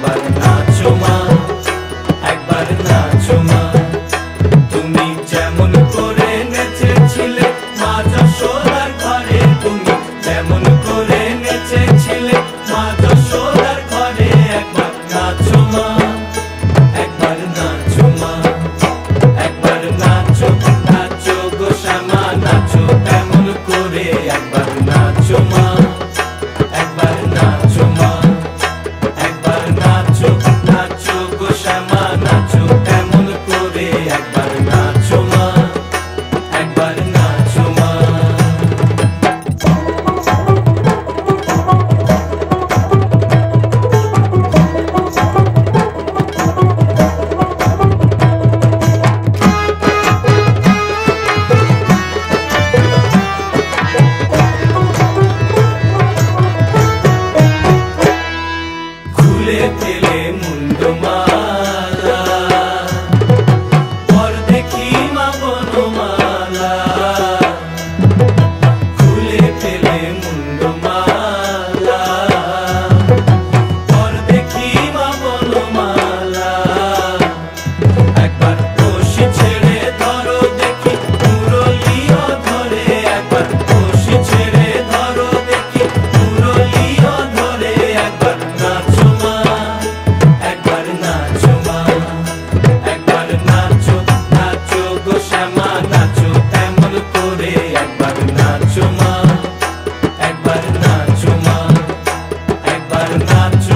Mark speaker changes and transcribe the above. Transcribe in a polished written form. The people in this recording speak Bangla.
Speaker 1: একবার নাচো মা, একবার নাচো মা। তুমি যেমন করে নেচেছিলে মা যশোদার ঘরে, তুমি যেমন করে নেচেছিলে মা যশোদার ঘরে, একবার নাচো মা, একবার নাচো মা, একবার নাচো, নাচো গো শ্যামা নাচো তেমন করে, একবার নাচো মা, একবার নাচো মা, একবার নাচো, নাচো গো শ্যামা নাচো তেমন করে, একবার নাচো মা, একবার নাচো মা। খুলে ফেলে মুন্ডমালা, পর দেখি মা বনমালা। খুলে ফেলে মুন্ডমালা, পর দেখি মা বনমালা। একবার কষি ছেড়ে ধরো দেখি মুরলিও ধরে, একবার কষি ছেড়ে ধরো দেখি মুরলিও ধরে, একবার নাচো মা, একবার নাচো মা, একবার নাচো, নাচো গো শ্যামা নাচো তেমন করে, একবার নাচো মা, একবার নাচো মা, একবার নাচো।